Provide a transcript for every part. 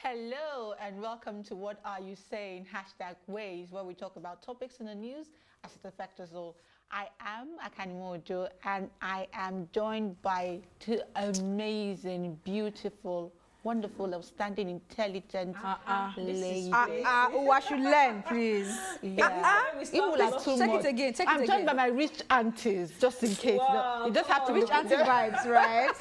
Hello and welcome to What Are You Saying? #Ways, where we talk about topics in the news as it affects us all. I am Akanimojo and I am joined by two amazing, beautiful, wonderful, outstanding, intelligent ladies. I should learn, please. Yeah. Even like too Check much. it again. I'm joined by my rich aunties, just in case. Wow. No, you just have to Rich auntie vibes, right?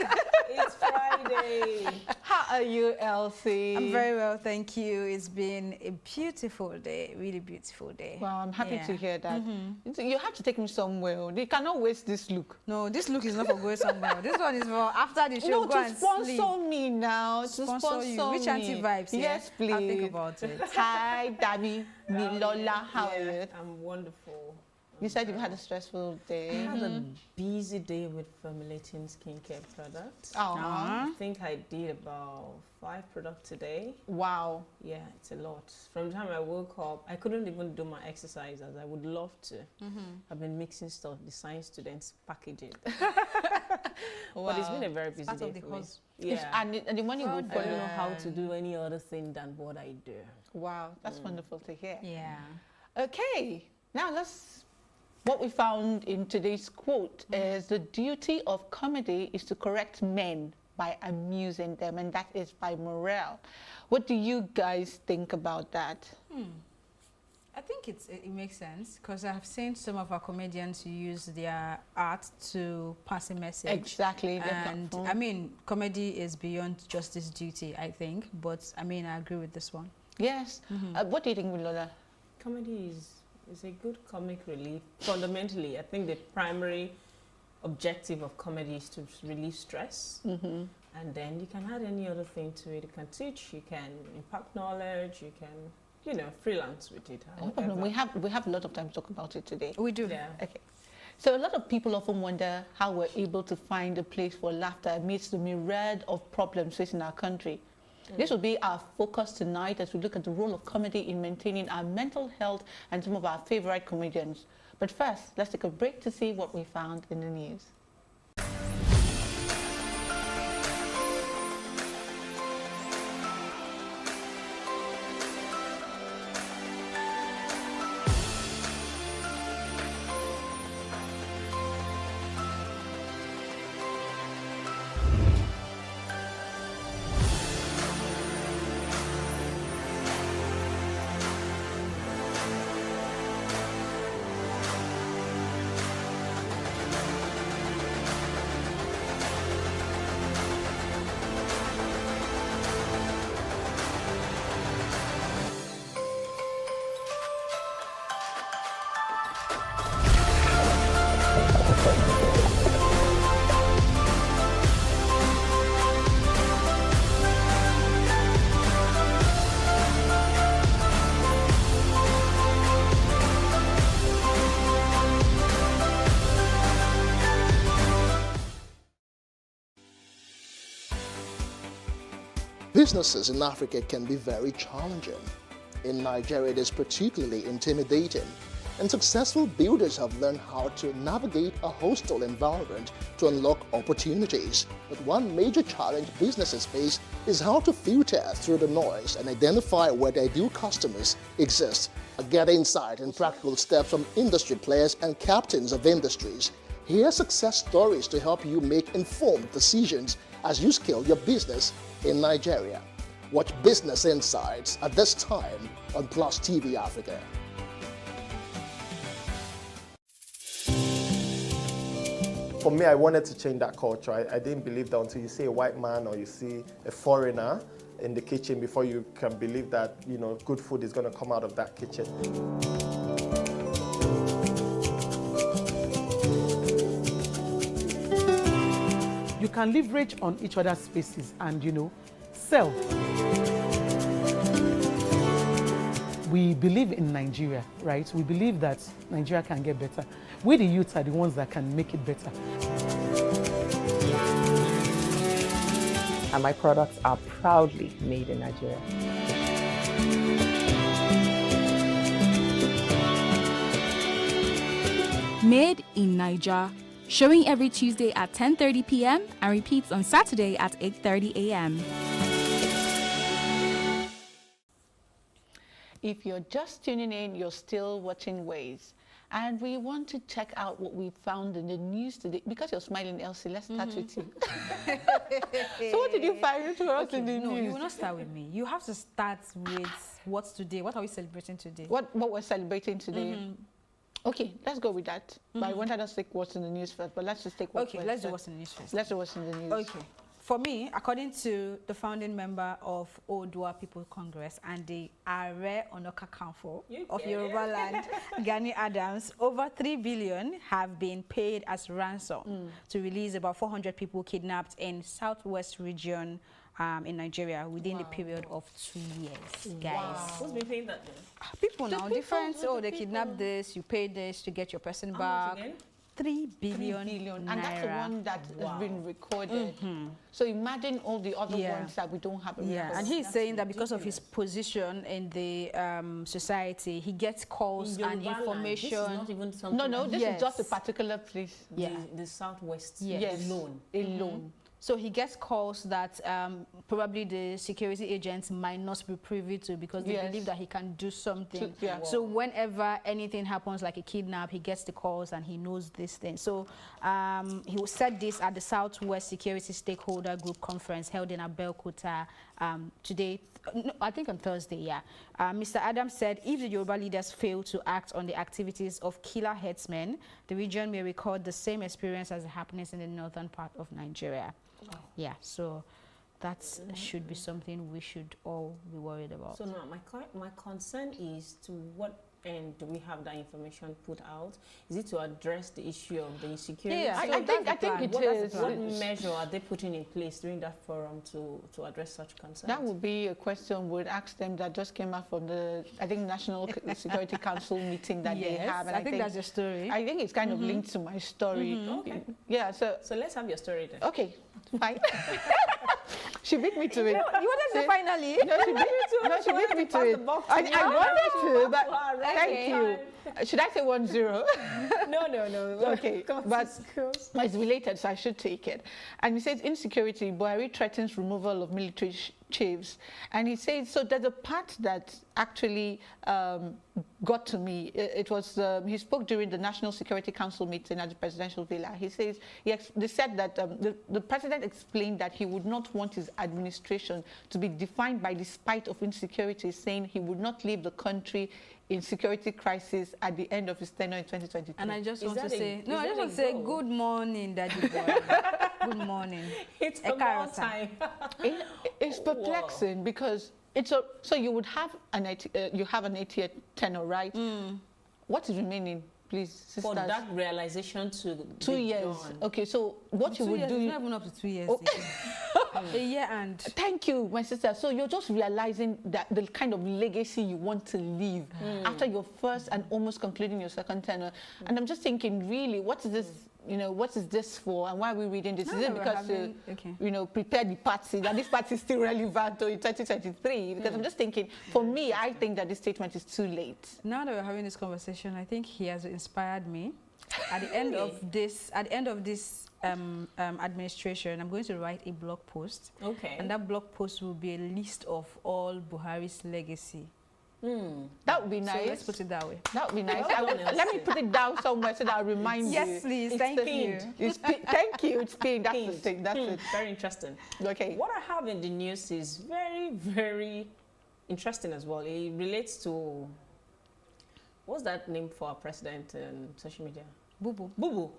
It's Friday. How are you, Elsie? I'm very well, thank you. It's been a beautiful day, really beautiful day. Well, I'm happy to hear that. Mm-hmm. You have to take me somewhere. You cannot waste this look. No, this look is not for going somewhere. This one is for after the show. No, go to and sponsor sleep. me now. Sponsor you. Rich auntie vibes. Yes, yeah? please. I'll think about it. Hi, Dami, Milola. How are you? I'm wonderful. You said you've had a stressful day. I had a busy day with formulating skincare products. Oh, I think I did about 5 products today. wow. Yeah, it's a lot. From the time I woke up, I couldn't even do my exercise as I would love to. I've been mixing stuff, the science students package it. But it's been a very busy day for me. Yeah. And the money would I don't know how to do any other thing than what I do. Wow, that's wonderful to hear. Yeah. Okay, now what we found in today's quote is the duty of comedy is to correct men by amusing them, and that is by Morel. What do you guys think about that? I think it makes sense because I've seen some of our comedians use their art to pass a message. Exactly. And I mean, comedy is beyond just this duty, I think. But I mean, I agree with this one. Yes. What do you think, Milola? Comedy is a good comic relief. Fundamentally, I think the primary objective of comedy is to relieve stress. And then you can add any other thing to it. You can teach, you can impact knowledge, you can, freelance with it. No problem. We have a lot of time to talk about it today. We do. Yeah. Okay. So a lot of people often wonder how we're able to find a place for laughter amidst the myriad of problems facing our country. This will be our focus tonight as we look at the role of comedy in maintaining our mental health and some of our favorite comedians. But first, let's take a break to see what we found in the news. Businesses in Africa can be very challenging. In Nigeria, it is particularly intimidating, and successful builders have learned how to navigate a hostile environment to unlock opportunities. But one major challenge businesses face is how to filter through the noise and identify where their ideal customers exist. Get insight and practical steps from industry players and captains of industries. Hear success stories to help you make informed decisions as you scale your business in Nigeria. Watch Business Insights at this time on PlusTvAfrica. For me, I wanted to change that culture. I didn't believe that until you see a white man or you see a foreigner in the kitchen before you can believe that, good food is going to come out of that kitchen. You can leverage on each other's spaces and, sell. We believe in Nigeria, right? We believe that Nigeria can get better. We, the youth, are the ones that can make it better. And my products are proudly made in Nigeria. Made in Niger, showing every Tuesday at 10:30 p.m. and repeats on Saturday at 8:30 a.m. If you're just tuning in, you're still watching Ways. And we want to check out what we found in the news today. Because you're smiling, Elsie, let's start with you. So what did you find for us in the No, news? you will not start with me. You have to start with what's today. What are we celebrating today? What we're celebrating today? Okay, let's go with that. But I wanted us to take what's in the news first, but let's just take what's Okay, let's do what's in the news first. Let's do what's in the news. Okay. For me, according to the founding member of Oodua People Congress and the Are Ona Kakanfo of Yoruba land, Gani Adams, over 3 billion have been paid as ransom to release about 400 people kidnapped in southwest region in Nigeria within the period of 2 years, guys. Who's been paying that then? People now people, different. the Oh, they people. kidnap this, you pay this to get your person How back. much again? 3 3 billion, billion. And that's the naira. one that has been recorded. So imagine all the other ones that we don't have a Yeah, record. and he's saying that because of his position in the society, he gets calls In and Yoruba land, information. This is not even something No, like this Yes. is just a particular place. Yeah. the southwest Yes. alone. Alone. So he gets calls that probably the security agents might not be privy to because they Yes. believe that he can do something. Yeah. So whenever anything happens, like a kidnap, he gets the calls and he knows this thing. So he said this at the Southwest Security Stakeholder Group Conference held in Abeokuta today, no, I think on Thursday, yeah. Mr. Adams said if the Yoruba leaders fail to act on the activities of killer headsmen, the region may record the same experience as the happenings in the northern part of Nigeria. Yeah, so that should be something we should all be worried about. So now my concern is to what end do we have that information put out? Is it to address the issue of the insecurity? Yeah, I so think that's the it plan. is. What measure are they putting in place during that forum to address such concerns? That would be a question we'd ask them that just came out from the, I think, National Security Council meeting that they have. And I think that's your story. I think it's kind of linked to my story. Okay. Yeah, so, let's have your story then. okay, fine. She beat me to it. You wanted to See? finally? No, she beat me to it. I wanted to, but thank you. Should I say 1-0? No. Okay, but it's related, so I should take it. And he says insecurity, Buhari threatens removal of military chiefs. And he says, so there's a part that actually got to me. It was, he spoke during the National Security Council meeting at the presidential villa. He says, they said that the president explained that he would not want his administration to be defined by the spite of insecurity, saying he would not leave the country in security crisis at the end of his tenure in 2023. And I just Is want to that a- say, is no, I that just a want to say goal? good morning, Daddy boy. Good morning. It's Ekarosa. about time. It's perplexing because it's a, so you would have an 8-year tenure, right? What is remaining, please, sisters? For that realization to 2 be years. done. Okay, so what you 2 would years, do? it's not even up to 2 years. Oh. A year and. Thank you, my sister. So you're just realizing that the kind of legacy you want to leave after your first and almost concluding your second tenure. And I'm just thinking, really, what is this? You know, what is this for? And why are we reading this? No, Is it we're because having- to, okay. you know, prepare the party that this party is still relevant in 2023? Because I'm just thinking, for me, I think that this statement is too late. Now that we're having this conversation, I think he has inspired me. At the end of this, administration, I'm going to write a blog post. Okay. And that blog post will be a list of all Buhari's legacy. That would be So nice. let's put it that way. That would be nice. Well done, Let me put it down somewhere so that I'll remind you. Yes, please. It's Thank pinned. you. Thank you. It's pinned. That's the Pinned. thing. That's it. Very interesting. Okay. What I have in the news is very, very interesting as well. It relates to, what's that name for our president in social media? Boo boo. Boo Boo.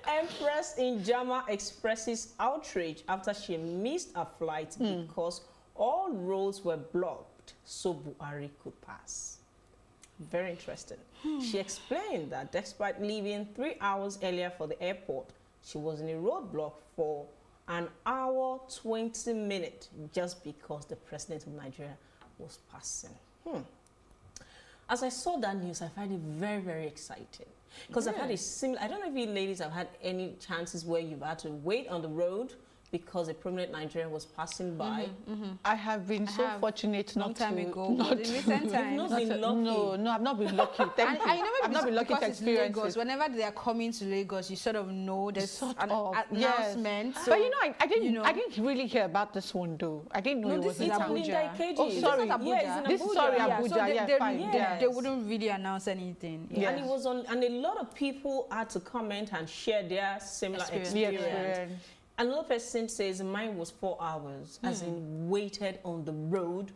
Empress Njama expresses outrage after she missed a flight because all roads were blocked so Buhari could pass. Very interesting. She explained that despite leaving 3 hours earlier for the airport, she was in a roadblock for an hour, 20 minutes just because the president of Nigeria was passing. As I saw that news, I find it very, very exciting. Because I've had a similar, I don't know if you ladies have had any chances where you've had to wait on the road because a prominent Nigerian was passing by. I have been so fortunate long not time to. ago, Not but in recent times. Not been lucky. No, I've not been lucky. Thank you. I know I've not been lucky to because it's experience Lagos. it. Whenever they are coming to Lagos, you sort of know there's Sort an of, announcement. yes. So, But you know, I didn't. you know. I didn't really hear about this one though. I didn't know No, it this was is in Abuja. Ikeji. Oh, This is sorry. not Abuja. Yeah, it's in This is Abuja. sorry, Yeah, Abuja. so they, yeah, they, fine. they, Yeah. they wouldn't really announce anything. Yeah. And it was on, and a lot of people had to comment and share their similar Experience. Yeah, experience. experience. Another person says mine was 4 hours, as in waited on the road,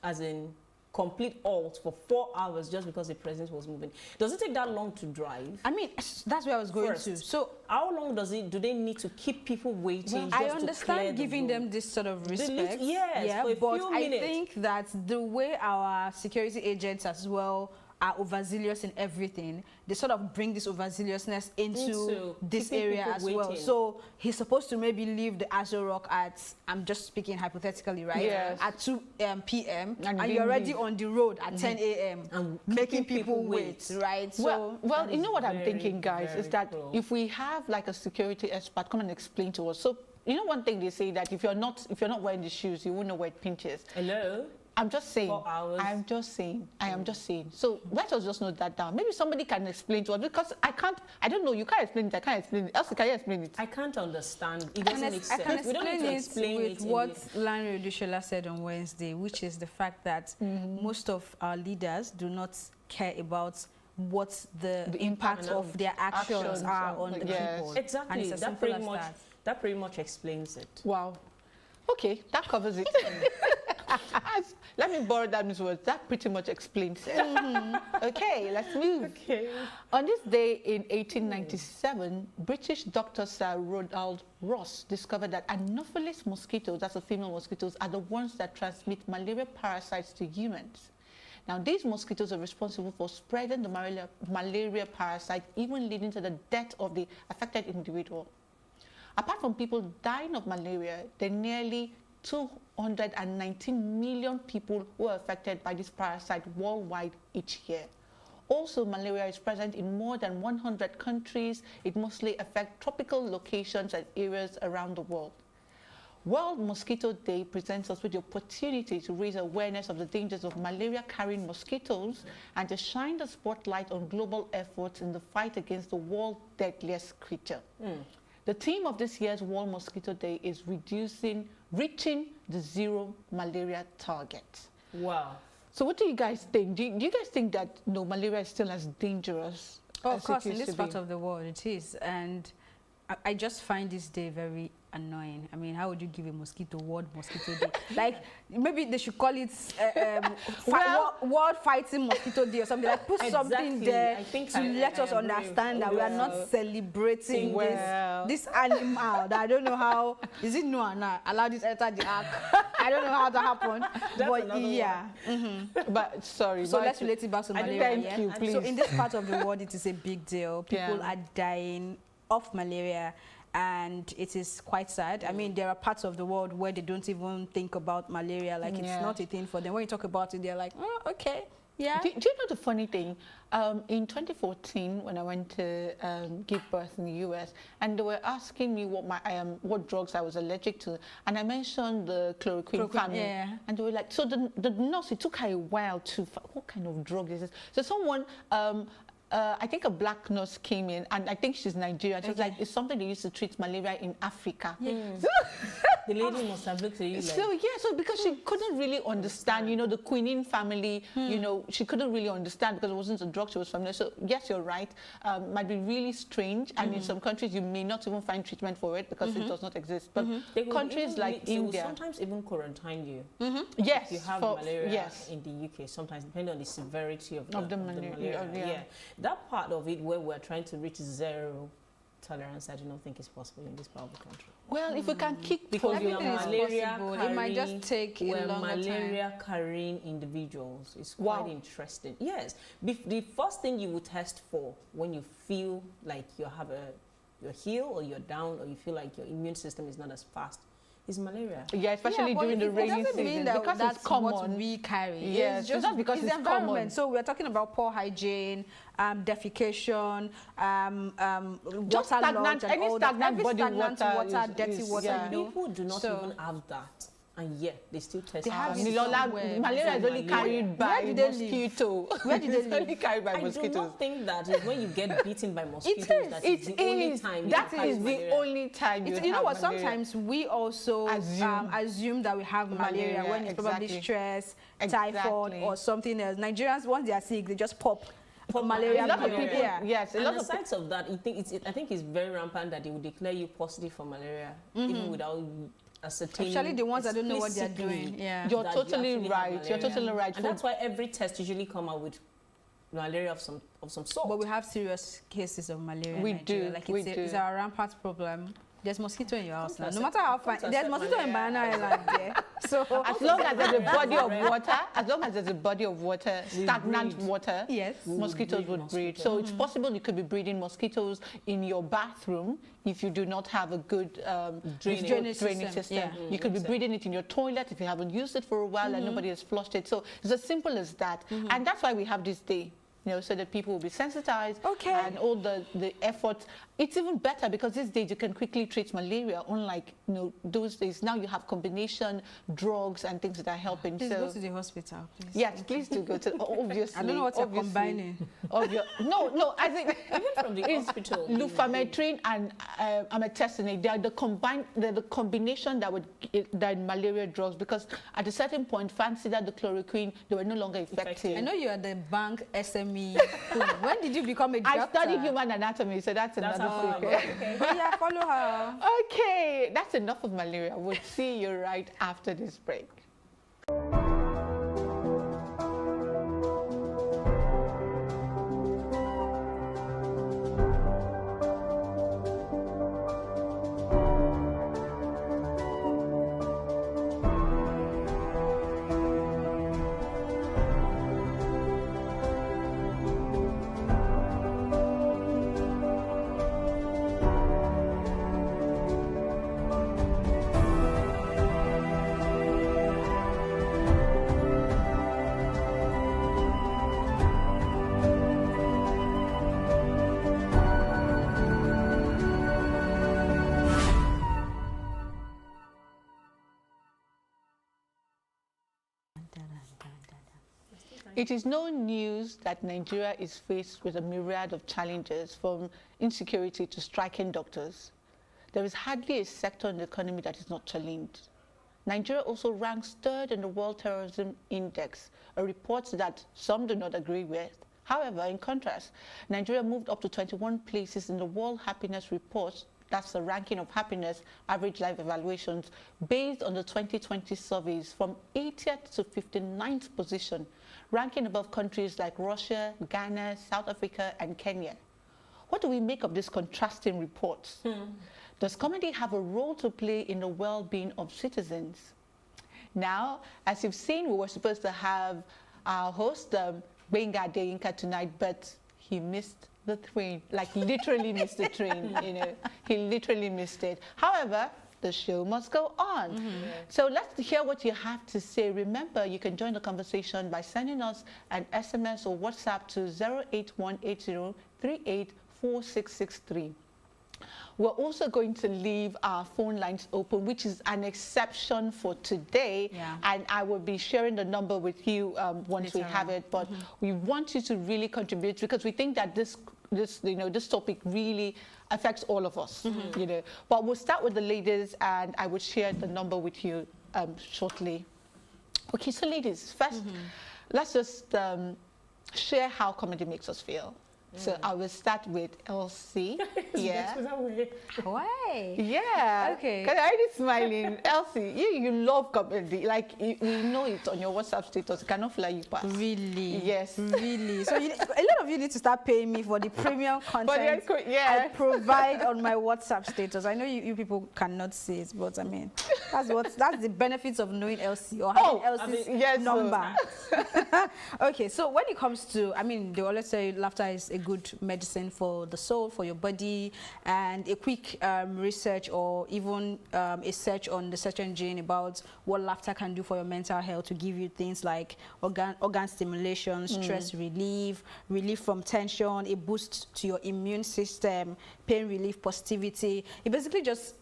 as in complete halt for 4 hours just because the president was moving. Does it take that long to drive? I mean, that's where I was going First, to. So how long do they need to keep people waiting? I just to clear understand the giving road? them this sort of respect. yes, yeah, for a but few I minutes. think that the way our security agents as well are overzealous in everything, they sort of bring this overzealousness into this keeping area people as well. waiting. So he's supposed to maybe leave the Aso Rock at, I'm just speaking hypothetically, right? Yes. At 2 p.m. And and you you're already leave. on the road at 10 a.m. And making keeping people people wait, wait. right? Well, that you know is what I'm very, thinking, guys, is very that cruel. if we have like a security expert come and explain to us. So you know, one thing they say that if you're not wearing the shoes, you won't know where it pinches. Hello? I'm just saying. 4 hours. I'm just saying. I am just saying. So let us just note that down. Maybe somebody can explain to us because I can't. I don't know. You can't explain it. I can't explain it. Elsie, can you explain it? I can't understand. It I doesn't can, make I sense. can We don't need explain to it explain with it in what the- Lanre Odushola said on Wednesday, which is the fact that most of our leaders do not care about what the impact of their actions are on the yes. people. Exactly. And it's as That simple pretty as much. that. That pretty much explains it. Wow. Okay, that covers it. Let me borrow that word. That pretty much explains it. Okay, let's move. Okay. On this day in 1897, British doctor Sir Ronald Ross discovered that Anopheles mosquitoes, that's the female mosquitoes, are the ones that transmit malaria parasites to humans. Now, these mosquitoes are responsible for spreading the malaria parasite, even leading to the death of the affected individual. Apart from people dying of malaria, there are nearly 219 million people who are affected by this parasite worldwide each year. Also, malaria is present in more than 100 countries. It mostly affects tropical locations and areas around the world. World Mosquito Day presents us with the opportunity to raise awareness of the dangers of malaria-carrying mosquitoes and to shine the spotlight on global efforts in the fight against the world's deadliest creature. The theme of this year's World Mosquito Day is reaching the zero malaria target. Wow. So what do you guys think? Do you guys think that malaria is still as dangerous? Oh, as of course, it in used this to part be? of the world it is. And I just find this day very annoying. I mean, how would you give a World Mosquito Day? Like, maybe they should call it World Fighting Mosquito Day or something. Like, put something there I think to let us understand that we are not celebrating this animal that I don't know how. Is it Noah now? Allow this enter the ark. I don't know how that happened. But yeah. But sorry. So but let's relate it back to malaria. thank yeah? you, please. So in this part of the world, it is a big deal. People are dying of malaria, and it is quite sad. I mean, there are parts of the world where they don't even think about malaria, like it's not a thing for them. When you talk about it, they're like, oh, okay, yeah. Do you know the funny thing? In 2014, when I went to give birth in the US, and they were asking me what drugs I was allergic to, and I mentioned the chloroquine family, and they were like, so the nurse, it took her a while to, what kind of drug is this? So someone, I think a black nurse came in, and I think she's Nigerian. She was like, it's something they used to treat malaria in Africa. The lady must have looked at you like... So because she couldn't really understand, the quinine family, she couldn't really understand because it wasn't a drug she was familiar. So yes, you're right. Might be really strange, and in some countries you may not even find treatment for it because it does not exist. But countries like they will India, sometimes even quarantine you. yes, If you have malaria in the UK, sometimes depending on the severity of the malaria. yeah. That part of it where we're trying to reach zero tolerance, I do not think is possible in this part of the country. well, if we can kick Because we are Everything is possible. It might just take a we're longer time. malaria-carrying individuals. It's quite interesting. Yes. The first thing you would test for when you feel like you're ill or you're down or you feel like your immune system is not as fast is malaria. Yeah, especially but during the rainy it doesn't season. mean that because that's it's common. what we carry. Yes, It's just not because it's environment. common. So we're talking about poor hygiene, defecation, Just water stagnant, logged and any all that. stagnant Every body stagnant water dirty is- water, yeah. you know. People do not So- even have that, and yet they still test. They have it Nilola, somewhere. malaria is only carried by Where do they live? mosquito. Where do they It's only live? carried by I do mosquitoes. not think that is when you get bitten by mosquitoes. is. That It is the only is. time. That you is have the malaria. only time you You know have what? malaria. Sometimes we also assume that we have malaria, Malaria, when it's probably exactly. stress, Exactly. typhoid, or something else. Nigerians, once they are sick, they just pop malaria. A lot of pill. people, Yeah. yes, a And lot of aside of that, I think it's very rampant that they will declare you positive for malaria even without ascertaining. Especially the ones that don't know what they're explicitly doing. Yeah. You're that you totally actually have right. You're malaria. totally right. And that's why every test usually come out with malaria of some sort. But we have serious cases of malaria in We Nigeria. do, Like we it's do. our rampant problem. There's mosquito in your house now. to No matter how fine, accept there's mosquito in malaria. Banana Island there. So as long as there's a body of water, as long as there's a body of water, stagnant breed. water, Yes. mosquitoes would breed. So it's possible you could be breeding mosquitoes in your bathroom if you do not have a good Drainage draining system. system. Yeah. You could be breeding it in your toilet if you haven't used it for a while and nobody has flushed it. So it's as simple as that. And that's why we have this day. You know, so that people will be sensitized and all the effort. It's even better because these days you can quickly treat malaria, unlike those days. Now you have combination drugs and things that are helping. please so go to the hospital, please. yes, please do go to. Obviously, I don't know what you're obviously. combining. No, I think Even from the hospital. lufametrin and amethysonate, they are the combination that malaria drugs, because at a certain point, fancy that the chloroquine, they were no longer effective. I know you are the bank SME. When did you become a doctor? I studied human anatomy, so that's another secret. Okay. Oh, yeah, follow her. Okay, that's enough of malaria. We'll see you right after this break. It is no news that Nigeria is faced with a myriad of challenges, from insecurity to striking doctors. There is hardly a sector in the economy that is not challenged. Nigeria also ranks third in the World Terrorism Index, a report that some do not agree with. However, in contrast, Nigeria moved up to 21 places in the World Happiness Report. That's the ranking of happiness, average life evaluations, based on the 2020 surveys, from 80th to 59th position, ranking above countries like Russia, Ghana, South Africa, and Kenya. What do we make of these contrasting reports? Does comedy have a role to play in the well-being of citizens? Now, as you've seen, we were supposed to have our host, Benga Adeyinka, tonight, but he missed the train, like literally missed the train, he literally missed it. However, the show must go on. So let's hear what you have to say. Remember, you can join the conversation by sending us an SMS or WhatsApp to 08180384663. We're also going to leave our phone lines open, which is an exception for today. And I will be sharing the number with you once we have it. But we want you to really contribute, because we think that this topic really affects all of us. But we'll start with the ladies, and I will share the number with you shortly. Okay, so ladies, first, let's just share how comedy makes us feel. So I will start with Elsie. Yeah. Why? Yeah. Okay. Because I'm already smiling. Elsie, you love comedy. Like, we know it on your WhatsApp status. Cannot fly you past. Really? Yes. Really? So a lot of you need to start paying me for the premium content I provide on my WhatsApp status. I know you people cannot see it, but I mean, that's the benefits of knowing Elsie or having Elsie's number. Okay, so when it comes to, I mean, they always say laughter is a good medicine for the soul, for your body. And a quick research or even a search on the search engine about what laughter can do for your mental health, to give you things like organ stimulation, stress relief, relief from tension, a boost to your immune system, pain relief, positivity. It basically just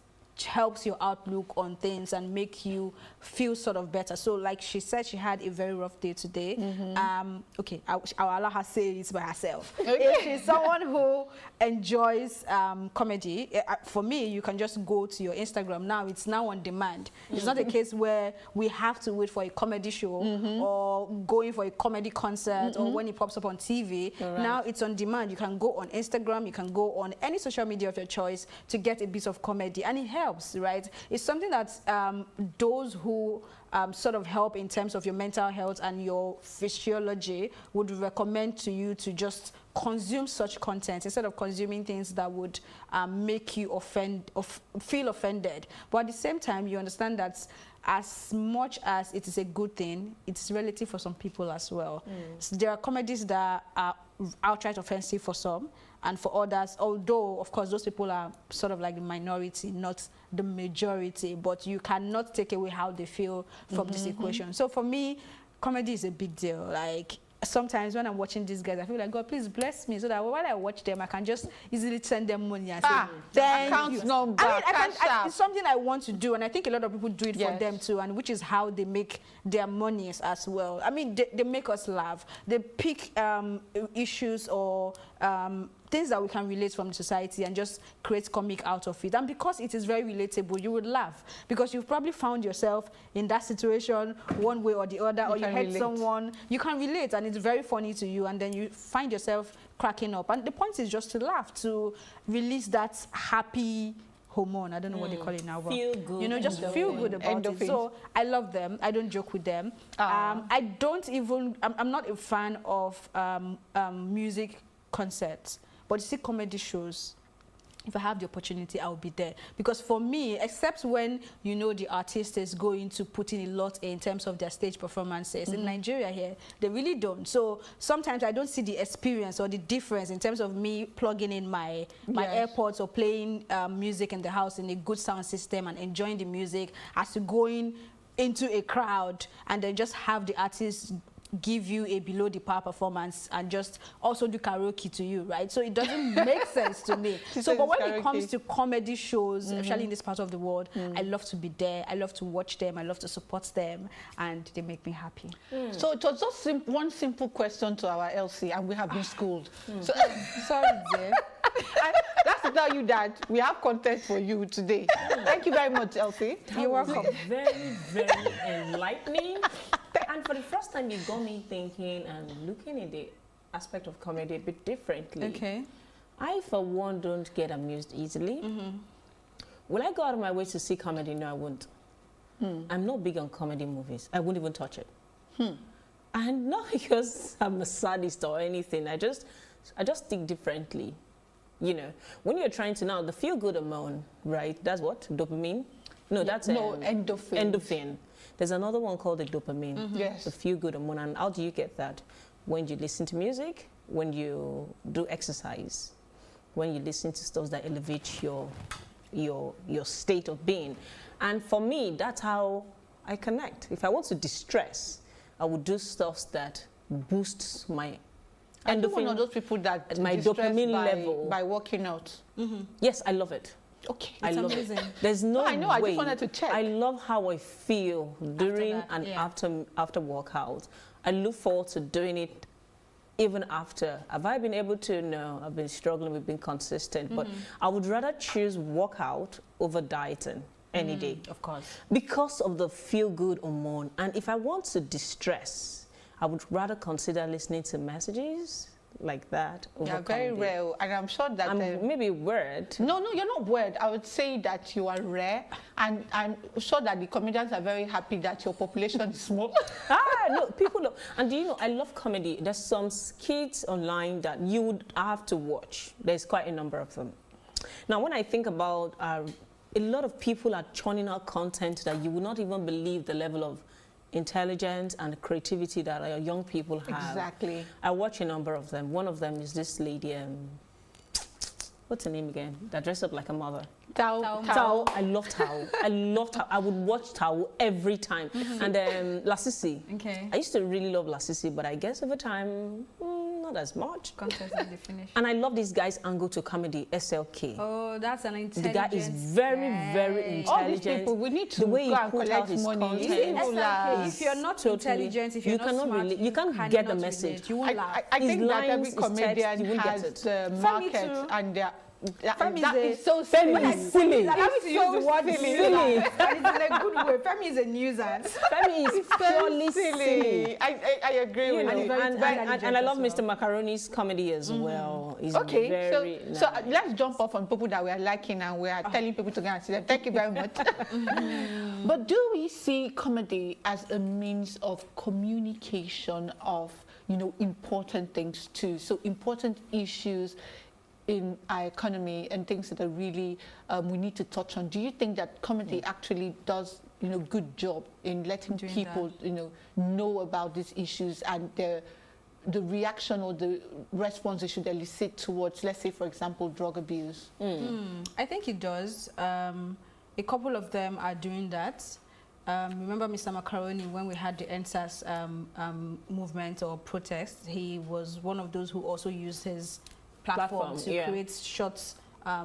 helps your outlook on things and make you feel sort of better. So like she said, she had a very rough day today. Okay, I'll allow her say it by herself. Okay. If she's someone who enjoys comedy, for me, you can just go to your Instagram now. It's now on demand. It's not a case where we have to wait for a comedy show or going for a comedy concert or when it pops up on TV. Right. Now it's on demand. You can go on Instagram, you can go on any social media of your choice to get a bit of comedy, and it helps, right? It's something that those who sort of help in terms of your mental health and your physiology would recommend to you to just consume such content instead of consuming things that would make you feel offended. But at the same time, you understand that as much as it is a good thing, it's relative for some people as well. So there are comedies that are outright offensive for some, and for others, although of course those people are sort of like the minority, not the majority, but you cannot take away how they feel from this equation. So for me, comedy is a big deal. Like sometimes when I'm watching these guys, I feel like, God, please bless me so that while I watch them, I can just easily send them money and say, thank you. Number, it's something I want to do, and I think a lot of people do it for them too, and which is how they make their monies as well. I mean, they make us laugh. They pick issues or things that we can relate from society and just create comic out of it. And because it is very relatable, you would laugh because you've probably found yourself in that situation one way or the other, or you heard someone, you can relate, and it's very funny to you, and then you find yourself cracking up. And the point is just to laugh, to release that happy hormone. I don't know what they call it now, but feel good, you know, just feel good about it. So I love them. I don't joke with them. I don't even, I'm not a fan of music concerts, but you see comedy shows, if I have the opportunity, I'll be there. Because for me, except when, you know, the artist is going to put in a lot in terms of their stage performances, in Nigeria here, they really don't. So sometimes I don't see the experience or the difference in terms of me plugging in my AirPods or playing music in the house in a good sound system and enjoying the music as to going into a crowd and then just have the artist give you a below the par performance and just also do karaoke to you, right? So it doesn't make sense to me. So but when it comes to comedy shows, especially in this part of the world, I love to be there, I love to watch them, I love to support them, and they make me happy. So it was just one simple question to our Elsie, and we have been schooled. So, sorry, dear. That's to tell you that we have content for you today. Thank you very much, Elsie. You're welcome. Very, very enlightening. And for the first time, you got me thinking and looking at the aspect of comedy a bit differently. Okay. I, for one, don't get amused easily. Will I go out of my way to see comedy? No, I won't. I'm not big on comedy movies. I won't even touch it. And not because I'm a sadist or anything. I just think differently. You know, when you're trying to now, the feel-good hormone, right? That's what? Dopamine? No, that's endorphin. Endorphin. There's another one called the dopamine. Yes. The feel-good hormone. And how do you get that? When you listen to music, when you do exercise, when you listen to stuff that elevate your state of being. And for me, that's how I connect. If I want to distress, I would do stuff that boosts my endorphin. I'm one of those people that my dopamine level by working out. Yes, I love it. Okay, I love amazing. it. There's no I know. way. I just wanted to check. I love how I feel during After that, and after workout. I look forward to doing it even after. Have I been able to? No, I've been struggling with being consistent. But I would rather choose workout over dieting any day. Of course. Because of the feel-good hormone. And if I want to distress, I would rather consider listening to messages like that. Yeah, very rare. And I'm sure that... I'm maybe weird. No, you're not weird. I would say that you are rare. And I'm sure that the comedians are very happy that your population is small. No, people don't. And do you know, I love comedy. There's some skits online that you would have to watch. There's quite a number of them. Now, when I think about... a lot of people are churning out content that you would not even believe the level of intelligence and creativity that our young people have. Exactly. I watch a number of them. One of them is this lady, what's her name again? That dressed up like a mother. Tao. I love Tao. I love Tao. I would watch Tao every time. And then Lasisi. Okay. I used to really love Lasisi, but I guess over time, not as much. Contest at the finish. And I love this guy's angle to comedy, SLK. Oh, that's an intelligent The guy is very, very intelligent. All these people, we need to the way go he and put out collect his money. content. SLK, if you're not Totally. intelligent, if you're not cannot smart, you can't get the cannot message. relate. You won't laugh. I His think that every lines, his text, comedian you won't get has it. the Femi market too. and their. Femi That is is so silly. Femi is silly. Like, I have to use the word silly. silly. And it's in a good way. Femi is a nuisance. Femi is purely silly. I agree You with know, you. very and I love intelligent as Mr. Macaroni's comedy as well. He's Okay, very so nice. let's jump off on people that we are liking and we are telling people to go and see them. Thank you very much. But do we see comedy as a means of communication of, important things too? So important issues in our economy and things that are really we need to touch on. Do you think that comedy actually does, good job in letting Doing people, know about these issues and the reaction or the response they should elicit towards, let's say, for example, drug abuse? I think it does. A couple of them are doing that. Remember Mr. Macaroni, when we had the NSAS movement or protest, he was one of those who also used his platform to create short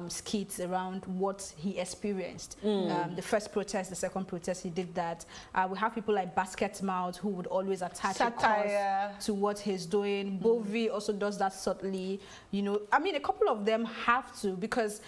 skits around what he experienced. The first protest, the second protest, he did that. We have people like Basket Mouth who would always attach a cause to what he's doing. Bovi also does that subtly. I mean, a couple of them have to, because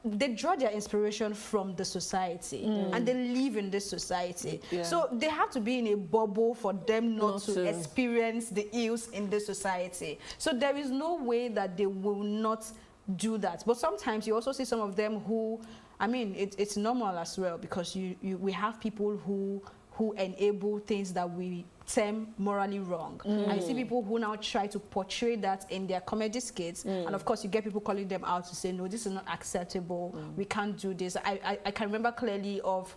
they draw their inspiration from the society and they live in this society. So they have to be in a bubble for them not to experience the ills in this society. So there is no way that they will not do that. But sometimes you also see some of them who, I mean, it's normal as well, because we have people who enable things that we term morally wrong. And you see people who now try to portray that in their comedy skits. And of course, you get people calling them out to say, no, this is not acceptable. We can't do this. I can remember clearly of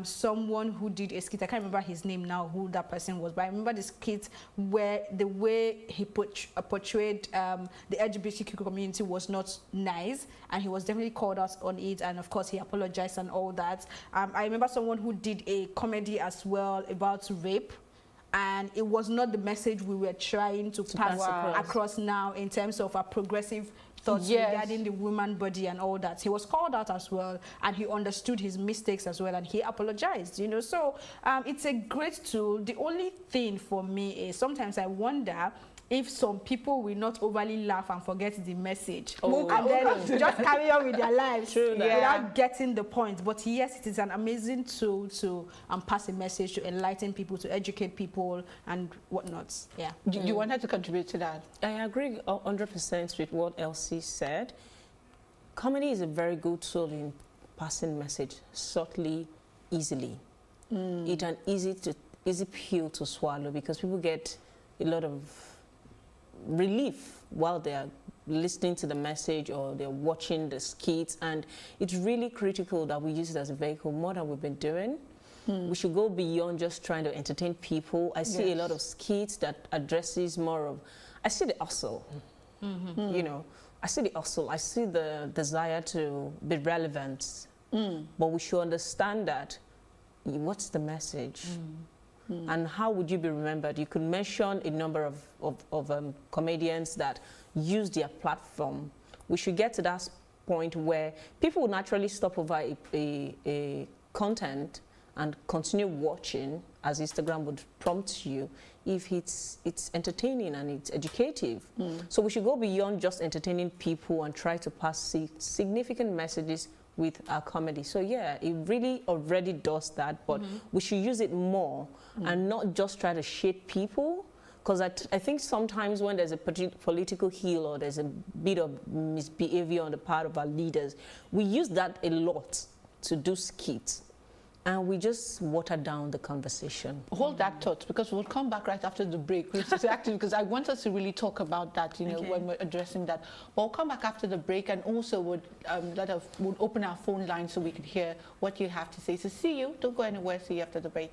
someone who did a skit. I can't remember his name now, who that person was, but I remember the skit where the way he portrayed the LGBTQ community was not nice, and he was definitely called out on it, and of course he apologized and all that. I remember someone who did a comedy as well about rape, and it was not the message we were trying to pass across now in terms of our progressive thoughts regarding the woman body and all that. He was called out as well, and he understood his mistakes as well, and he apologized, So it's a great tool. The only thing for me is sometimes I wonder if some people will not overly laugh and forget the message and then just carry on with their lives without getting the point. But yes, it is an amazing tool to pass a message, to enlighten people, to educate people and whatnot. Do you want her to contribute to that? I agree 100% with what Elsie said. Comedy is a very good tool in passing message subtly, easily. It's an easy pill to swallow, because people get a lot of relief while they are listening to the message or they're watching the skits, and it's really critical that we use it as a vehicle more than we've been doing. We should go beyond just trying to entertain people. I see a lot of skits that addresses more of, I see the hustle, I see the hustle, I see the desire to be relevant, but we should understand that, what's the message? And how would you be remembered? You could mention a number of comedians that use their platform. We should get to that point where people will naturally stop over a content and continue watching, as Instagram would prompt you, if it's entertaining and it's educative. So we should go beyond just entertaining people and try to pass significant messages with our comedy. So yeah, it really already does that, but we should use it more and not just try to shade people, because I think sometimes when there's a political heel or there's a bit of misbehavior on the part of our leaders, we use that a lot to do skits, and we just water down the conversation. Hold that thought, because we'll come back right after the break. Actually, because I want us to really talk about that, when we're addressing that. But we'll come back after the break, and also would open our phone line so we could hear what you have to say. So see you. Don't go anywhere. See you after the break.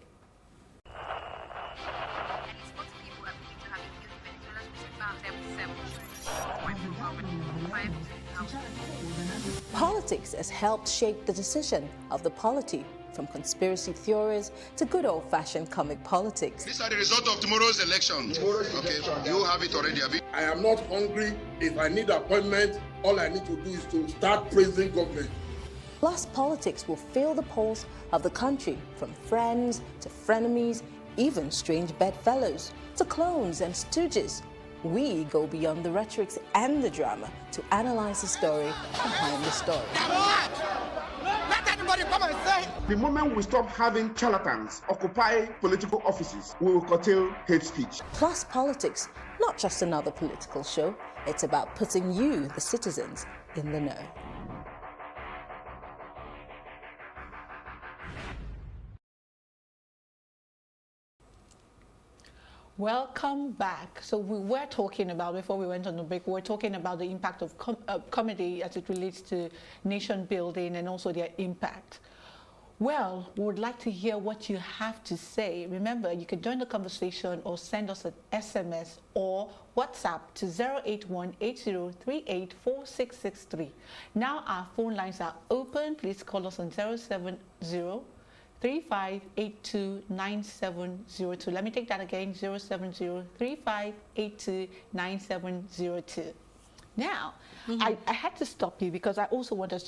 Politics has helped shape the decision of the polity, from conspiracy theories to good old-fashioned comic politics. These are the results of tomorrow's election. Okay, you have it already, Abi. I am not hungry. If I need appointment, all I need to do is to start praising government. Plus, politics will fill the polls of the country, from friends to frenemies, even strange bedfellows, to clones and stooges. We go beyond the rhetorics and the drama to analyze the story behind the story. Let anybody come and say. The moment we stop having charlatans occupy political offices, we will curtail hate speech. Plus Politics, not just another political show. It's about putting you, the citizens, in the know. Welcome back. So we were talking about, before we went on the break, we were talking about the impact of comedy as it relates to nation building and also their impact. Well, we would like to hear what you have to say. Remember, you can join the conversation or send us an SMS or WhatsApp to 08180384663. Now our phone lines are open. Please call us on 070-3582-9702. Let me take that again, 070-3582-9702. Now, I had to stop you because I also wanted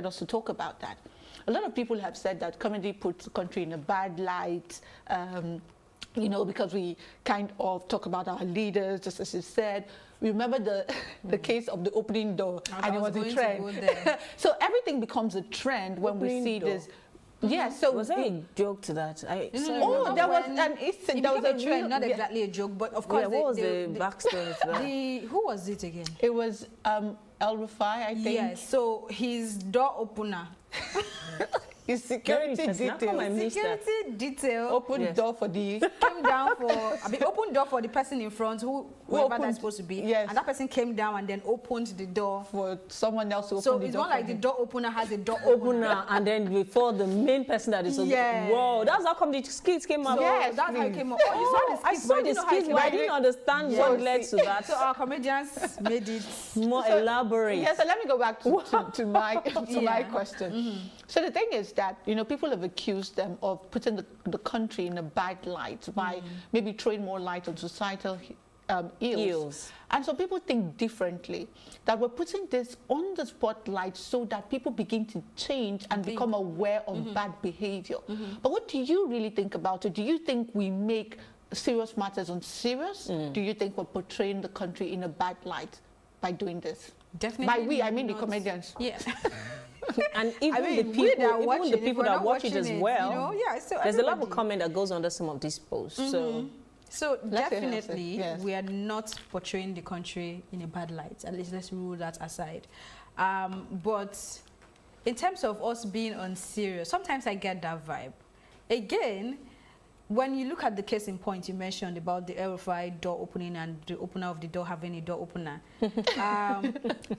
us to talk about that. A lot of people have said that comedy puts the country in a bad light, you know, because we kind of talk about our leaders, just as you said. Remember the case of the opening door, and it was a trend. So everything becomes a trend when we see this. Yeah, so was there a joke to that? There was a trend, not exactly a joke, but of course. Yeah, what was the backstory to that? Who was it again? It was El Rufai, I think. Yes, so his door opener. His security detail. Open door for the came down for open door for the person in front whoever that's supposed to be. Yes. And that person came down and then opened the door for someone else to open the door. So it's not like the door opener has a door opener and then before the main person that is whoa, that's how come the skits came up. So yes, that's how it came up. I saw the skits, but I didn't understand what led to that. So our comedians made it more elaborate. Yeah, so let me go back to my question. So the thing is that, you know, people have accused them of putting the country in a bad light by maybe throwing more light on societal ills. And so people think differently, that we're putting this on the spotlight so that people begin to change and become aware of bad behavior. But what do you really think about it? Do you think we make serious matters unserious? Do you think we're portraying the country in a bad light by doing this? Definitely. By we, I mean the comedians. Yeah. And even the people that watch it as well, you know, so there's a lot of comment that goes under some of these posts. So definitely, we are not portraying the country in a bad light. At least let's rule that aside. But in terms of us being unserious, sometimes I get that vibe. Again, when you look at the case in point you mentioned about the El-Rufai door opening and the opener of the door having a door opener,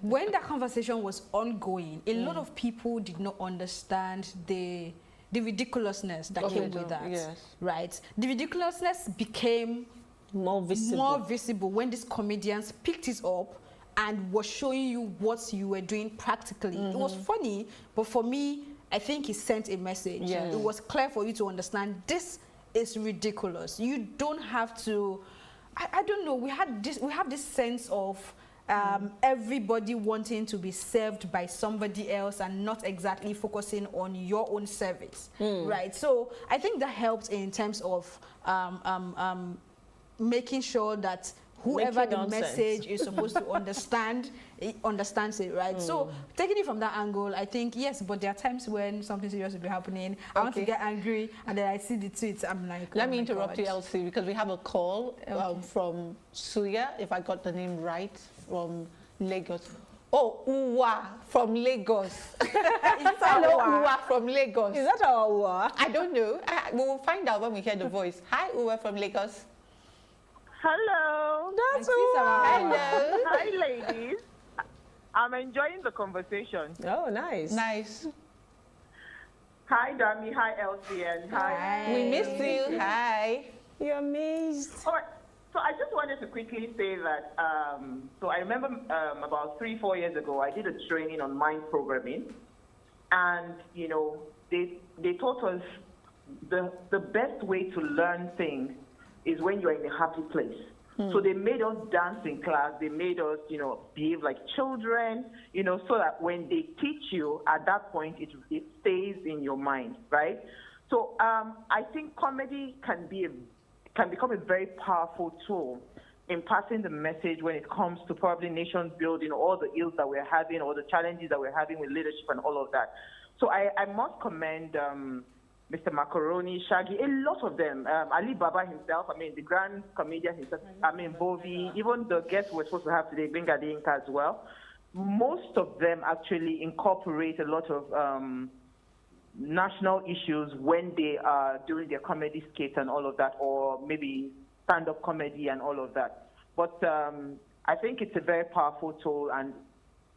when that conversation was ongoing, a lot of people did not understand the ridiculousness that came with that. Right? The ridiculousness became more visible when these comedians picked it up and was showing you what you were doing practically. It was funny, but for me, I think it sent a message. It was clear for you to understand this is ridiculous. You don't have to. I don't know. We have this sense of everybody wanting to be served by somebody else and not exactly focusing on your own service, right? So I think that helped in terms of making sure that whoever the message is supposed to understand, understands it, right? So taking it from that angle, I think, yes, but there are times when something serious will be happening. I want to get angry, and then I see the tweets, I'm like, let me interrupt you, Elsie, because we have a call from Suya, if I got the name right, from Lagos. Oh, Uwa from Lagos. Hello, Uwa from Lagos. Is that our Uwa? I don't know. We will find out when we hear the voice. Hi, Uwa from Lagos. Hello. That's Uwa. Hello. Hi, ladies. I'm enjoying the conversation. Oh, nice. Nice. Hi, Dami. Hi, Elsie. And hi. We missed you. Hi. You're amazed. All right. So I just wanted to quickly say that, so I remember about 3-4 years ago, I did a training on mind programming. And, you know, they taught us the best way to learn things is when you're in a happy place. So they made us dance in class. They made us, you know, behave like children, you know, so that when they teach you, at that point, it stays in your mind, right? So I think comedy can become a very powerful tool in passing the message when it comes to probably nation building, all the ills that we're having, or the challenges that we're having with leadership and all of that. So I must commend Mr. Macaroni, Shaggy, a lot of them, Ali Baba himself, I mean, the grand comedian himself, I mean, Bovi, even the guest we're supposed to have today, Benga Dinka as well. Most of them actually incorporate a lot of national issues when they are doing their comedy skits and all of that, or maybe stand-up comedy and all of that. But I think it's a very powerful tool, and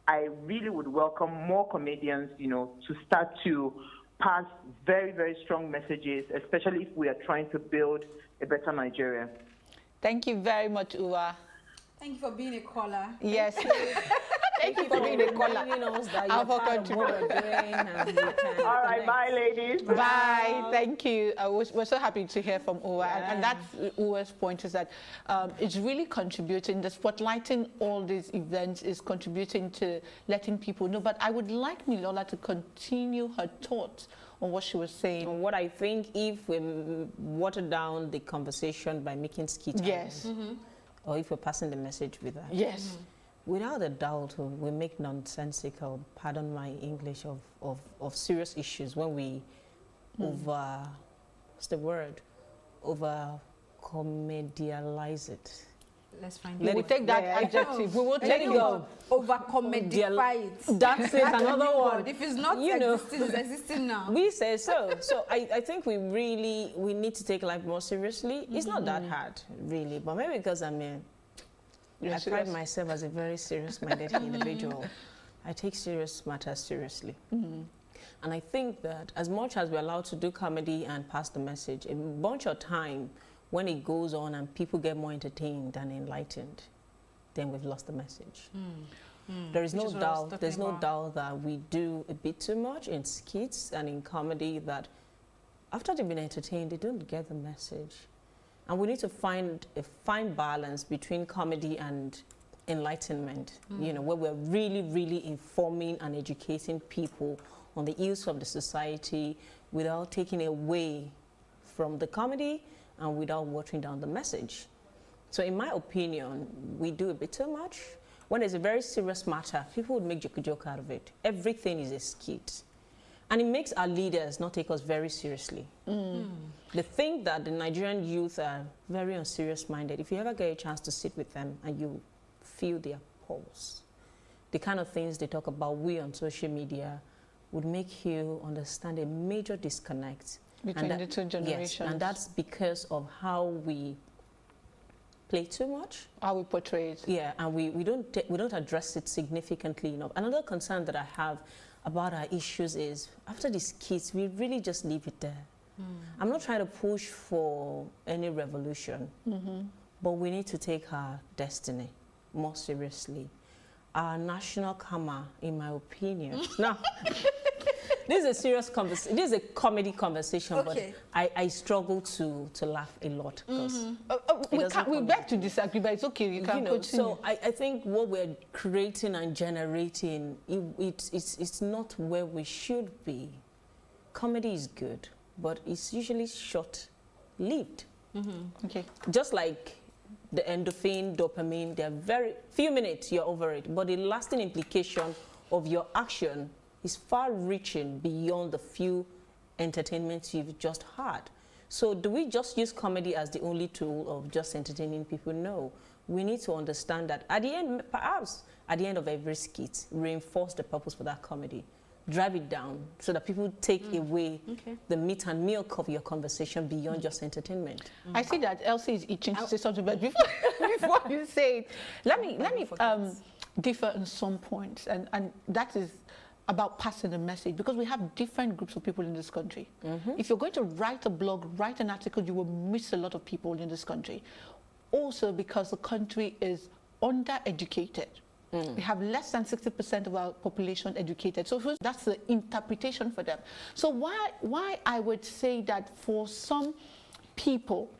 I really would welcome more comedians, you know, to start to pass very, very strong messages, especially if we are trying to build a better Nigeria. Thank you very much, Uwa. Thank you for being a caller. Yes. Thank you for being a caller. All right, bye, ladies. Bye. Thank you. We're so happy to hear from Uwa. Yeah. And that's Uwa's point, is that it's really contributing, the spotlighting all these events is contributing to letting people know. But I would like Milola to continue her thoughts on what she was saying. On what I think, if we water down the conversation by making skit, yes, or if we're passing the message with that, yes, without a doubt, we make nonsensical, pardon my English, of serious issues when we what's the word? Over comedialize it. Let's find we will take that adjective. We will take it go. Over comedify it. That's it. Another one. If it's not existing, it's existing now. We say so. So I think we need to take life more seriously. It's not that hard, really, but maybe because I pride myself as a very serious-minded individual. I take serious matters seriously. And I think that as much as we're allowed to do comedy and pass the message, a bunch of time when it goes on and people get more entertained than enlightened, then we've lost the message. There is no doubt, there's no doubt that we do a bit too much in skits and in comedy that after they've been entertained, they don't get the message. And we need to find a fine balance between comedy and enlightenment, you know, where we're really, really informing and educating people on the ills of the society without taking away from the comedy and without watering down the message. So in my opinion, we do a bit too much. When there's a very serious matter, people would make joke out of it. Everything is a skit. And it makes our leaders not take us very seriously. They think that the Nigerian youth are very unserious-minded. If you ever get a chance to sit with them and you feel their pulse, the kind of things they talk about on social media would make you understand a major disconnect between the two generations. Yes, and that's because of how we play too much. How we portray it. Yeah, and we don't address it significantly enough. Another concern that I have about our issues is, after these kids, we really just leave it there. I'm not trying to push for any revolution, but we need to take our destiny more seriously. Our national karma, in my opinion. Now, this is a serious conversation. This is a comedy conversation, but I struggle to laugh a lot because we beg to disagree, but it's okay. You can continue. So I think what we're creating and generating, it's not where we should be. Comedy is good, but it's usually short-lived. Okay. Just like the endorphin, dopamine, they're very few minutes, you're over it, but the lasting implication of your action is far-reaching beyond the few entertainments you've just had. So do we just use comedy as the only tool of just entertaining people? No. We need to understand that at the end, perhaps at the end of every skit, reinforce the purpose for that comedy. Drive it down so that people take away the meat and milk of your conversation beyond just entertainment. I see that Elsie is itching to say something, but before you say it, let me differ on some points, and that is about passing a message, because we have different groups of people in this country. If you're going to write a blog, write an article, you will miss a lot of people in this country. also because the country is undereducated. We have less than 60% of our population educated. So that's the interpretation for them. So why I would say that for some people,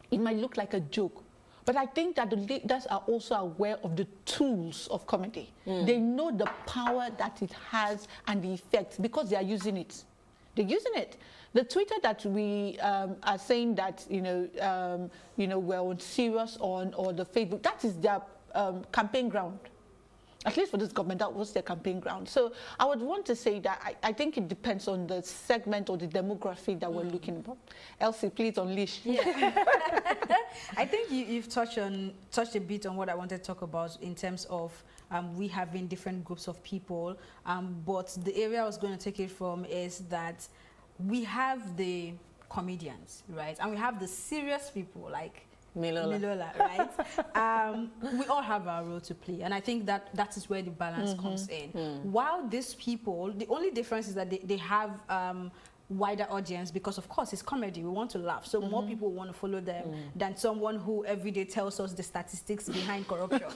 it might look like a joke. But I think that the leaders are also aware of the tools of comedy. They know the power that it has and the effects because they are using it. They're using it. The Twitter that we are saying that we're on serious on, or the Facebook, that is their campaign ground. At least for this government, that was their campaign ground. So I would want to say that I think it depends on the segment or the demographic that we're looking at. Elsie, please unleash. Yeah. I think you've touched a bit on what I wanted to talk about in terms of we having different groups of people. But the area I was going to take it from is that we have the comedians, right? And we have the serious people like Milola, right? We all have our role to play, and I think that is where the balance comes in. While these people, the only difference is that they have wider audience because, of course, it's comedy. We want to laugh, so more people want to follow them than someone who every day tells us the statistics behind corruption,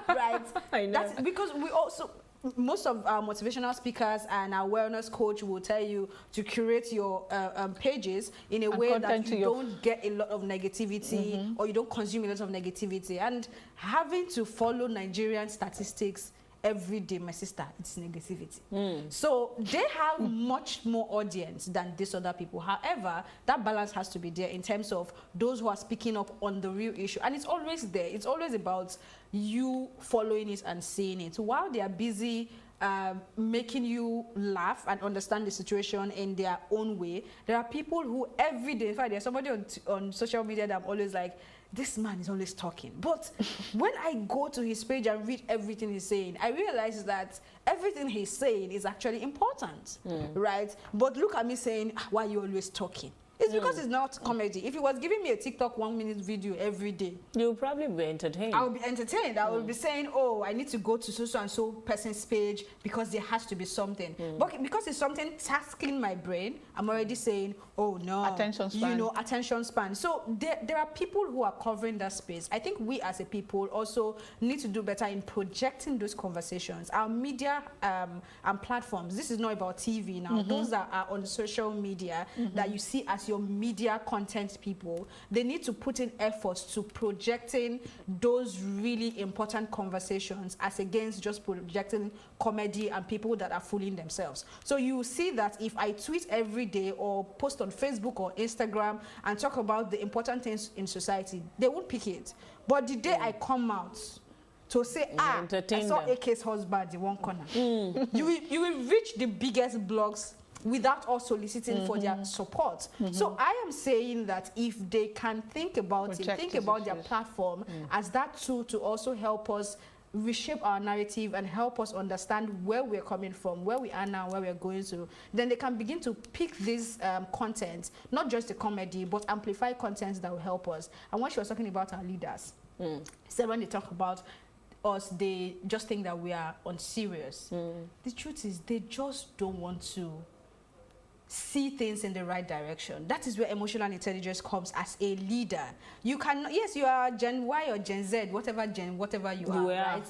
right? I know. That's because we also. Most of our motivational speakers and our wellness coach will tell you to curate your pages in a way that you don't get a lot of negativity or you don't consume a lot of negativity. And having to follow Nigerian statistics every day, my sister, it's negativity. So they have much more audience than these other people. However, that balance has to be there in terms of those who are speaking up on the real issue. And it's always there. It's always about you following it and seeing it. While they are busy making you laugh and understand the situation in their own way, there are people who every day, in fact, there's somebody on social media that I'm always like, this man is always talking. But when I go to his page and read everything he's saying, I realize that everything he's saying is actually important, right? But look at me saying, why are you always talking? It's because it's not comedy. If he was giving me a TikTok 1-minute video every day, you'll probably be entertained. I will be entertained. I will be saying, oh, I need to go to so and so person's page because there has to be something. But because it's something tasking my brain, I'm already saying, oh no, attention span. You know, attention span. So there are people who are covering that space. I think we as a people also need to do better in projecting those conversations. Our media and platforms. This is not about TV now. Those that are on social media that you see as your media content people, they need to put in efforts to projecting those really important conversations as against just projecting comedy and people that are fooling themselves. So you see that if I tweet every day or post on Facebook or Instagram and talk about the important things in society, they won't pick it. But the day I come out to say, I saw AK's husband in one corner, you will reach the biggest blogs without us soliciting for their support. So I am saying that if they can think about their platform as that tool to also help us reshape our narrative and help us understand where we're coming from, where we are now, where we're going to, then they can begin to pick this content, not just the comedy, but amplify content that will help us. And when she was talking about our leaders, so when they talk about us, they just think that we are unserious. The truth is, they just don't want to see things in the right direction. That is where emotional intelligence comes as a leader. You can, yes, you are Gen Y or Gen Z, whatever you are, right?